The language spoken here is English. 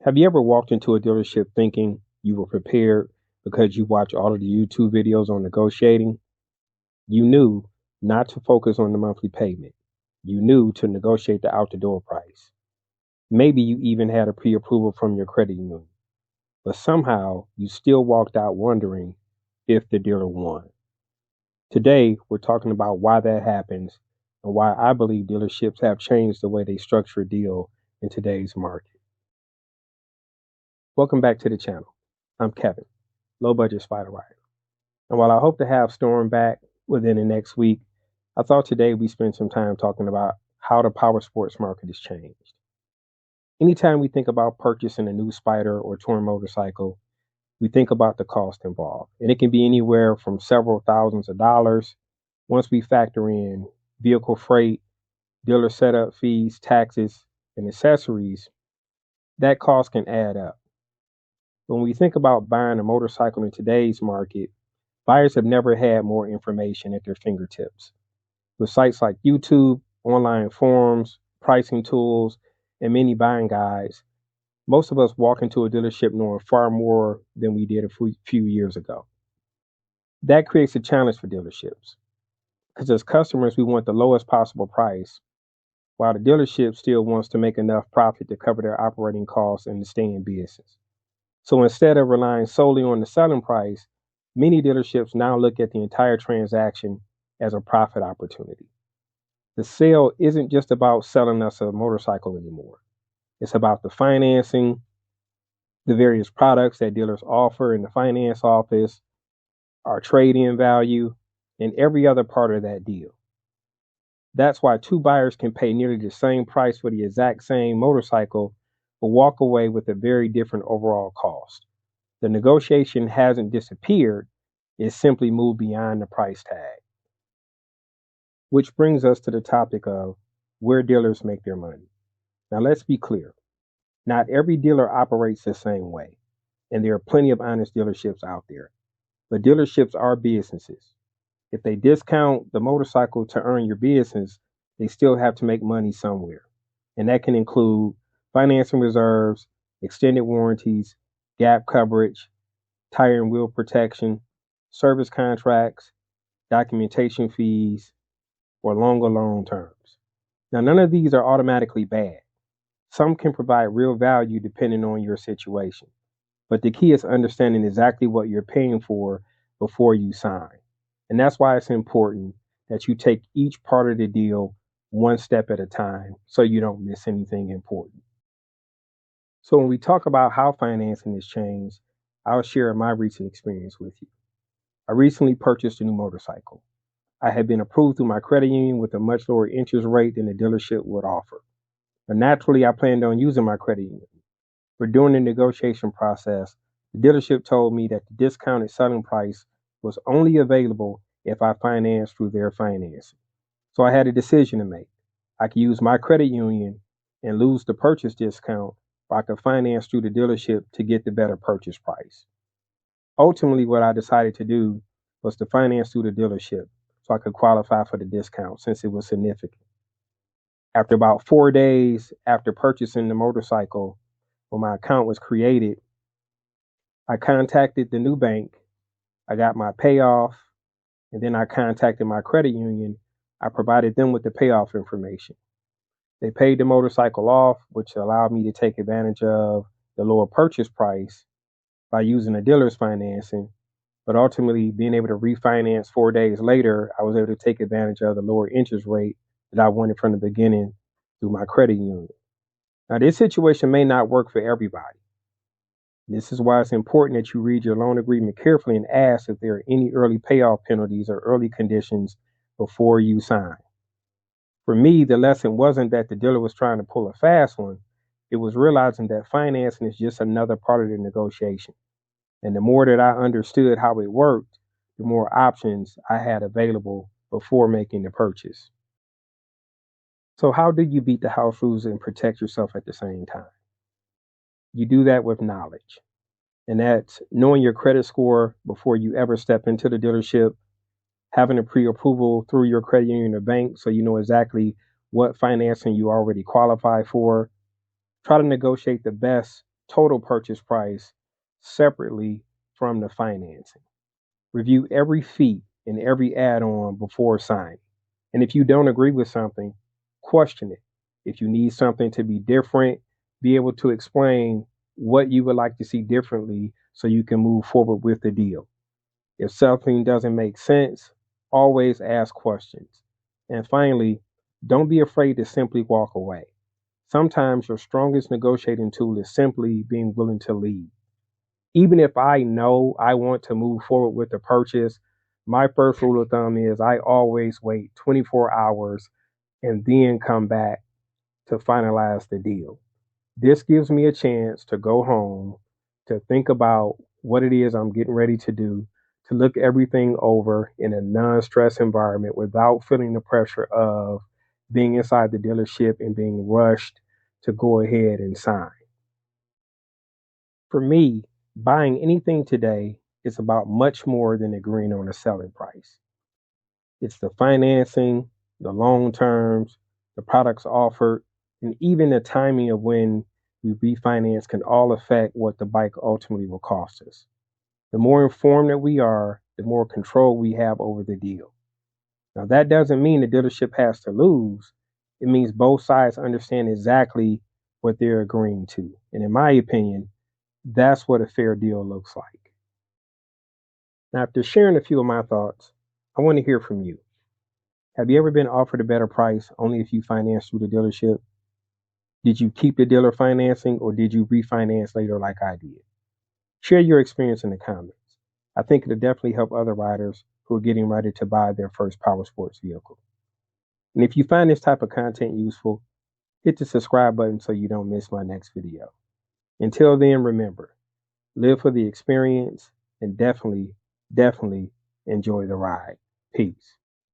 Have you ever walked into a dealership thinking you were prepared because you watched all of the YouTube videos on negotiating? You knew not to focus on the monthly payment. You knew to negotiate the out the door price. Maybe you even had a pre approval from your credit union, but somehow you still walked out wondering if the dealer won. Today, we're talking about why that happens and why I believe dealerships have changed the way they structure a deal in today's market. Welcome back to the channel. I'm Kevin, low budget spider rider. And while I hope to have Storm back within the next week, I thought today we spend some time talking about how the power sports market has changed. Anytime we think about purchasing a new Spyder or touring motorcycle, we think about the cost involved. And it can be anywhere from several thousands of dollars once we factor in vehicle freight, dealer setup fees, taxes, and accessories. That cost can add up. When we think about buying a motorcycle in today's market, buyers have never had more information at their fingertips. With sites like YouTube, online forums, pricing tools, and many buying guides, most of us walk into a dealership knowing far more than we did a few years ago. That creates a challenge for dealerships because as customers, we want the lowest possible price, while the dealership still wants to make enough profit to cover their operating costs and to stay in business. So instead of relying solely on the selling price, many dealerships now look at the entire transaction as a profit opportunity. The sale isn't just about selling us a motorcycle anymore. It's about the financing, the various products that dealers offer in the finance office, our trade-in value, and every other part of that deal. That's why two buyers can pay nearly the same price for the exact same motorcycle, but walk away with a very different overall cost. The negotiation hasn't disappeared, it's simply moved beyond the price tag. Which brings us to the topic of where dealers make their money. Now let's be clear. Not every dealer operates the same way, and there are plenty of honest dealerships out there. But dealerships are businesses. If they discount the motorcycle to earn your business, they still have to make money somewhere. And that can include financing reserves, extended warranties, gap coverage, tire and wheel protection, service contracts, documentation fees, or longer loan terms. Now, none of these are automatically bad. Some can provide real value depending on your situation. But the key is understanding exactly what you're paying for before you sign. And that's why it's important that you take each part of the deal one step at a time so you don't miss anything important. So when we talk about how financing has changed, I'll share my recent experience with you. I recently purchased a new motorcycle. I had been approved through my credit union with a much lower interest rate than the dealership would offer. But naturally, I planned on using my credit union. But during the negotiation process, the dealership told me that the discounted selling price was only available if I financed through their financing. So I had a decision to make. I could use my credit union and lose the purchase discount, or I could finance through the dealership to get the better purchase price. Ultimately, what I decided to do was to finance through the dealership so I could qualify for the discount since it was significant. After about 4 days after purchasing the motorcycle, when my account was created, I contacted the new bank. I got my payoff, and then I contacted my credit union. I provided them with the payoff information. They paid the motorcycle off, which allowed me to take advantage of the lower purchase price by using the dealer's financing. But ultimately, being able to refinance 4 days later, I was able to take advantage of the lower interest rate that I wanted from the beginning through my credit union. Now, this situation may not work for everybody. This is why it's important that you read your loan agreement carefully and ask if there are any early payoff penalties or early conditions before you sign. For me, the lesson wasn't that the dealer was trying to pull a fast one. It was realizing that financing is just another part of the negotiation. And the more that I understood how it worked, the more options I had available before making the purchase. So how do you beat the house rules and protect yourself at the same time? You do that with knowledge. And that's knowing your credit score before you ever step into the dealership, having a pre-approval through your credit union or bank so you know exactly what financing you already qualify for. Try to negotiate the best total purchase price separately from the financing. Review every fee and every add on before signing. And if you don't agree with something, question it. If you need something to be different, be able to explain what you would like to see differently so you can move forward with the deal. If something doesn't make sense, always ask questions. And finally, don't be afraid to simply walk away. Sometimes your strongest negotiating tool is simply being willing to leave. Even if I know I want to move forward with the purchase, my first rule of thumb is I always wait 24 hours and then come back to finalize the deal. This gives me a chance to go home, to think about what it is I'm getting ready to do, to look everything over in a non stress environment without feeling the pressure of being inside the dealership and being rushed to go ahead and sign. For me, buying anything today is about much more than agreeing on a selling price. It's the financing, the loan terms, the products offered, and even the timing of when we refinance can all affect what the bike ultimately will cost us. The more informed that we are, the more control we have over the deal. Now, that doesn't mean the dealership has to lose. It means both sides understand exactly what they're agreeing to. And in my opinion, that's what a fair deal looks like. Now, after sharing a few of my thoughts, I want to hear from you. Have you ever been offered a better price only if you financed through the dealership? Did you keep the dealer financing or did you refinance later like I did? Share your experience in the comments. I think it'll definitely help other riders who are getting ready to buy their first power sports vehicle. And if you find this type of content useful, hit the subscribe button so you don't miss my next video. Until then, remember, live for the experience and definitely enjoy the ride. Peace.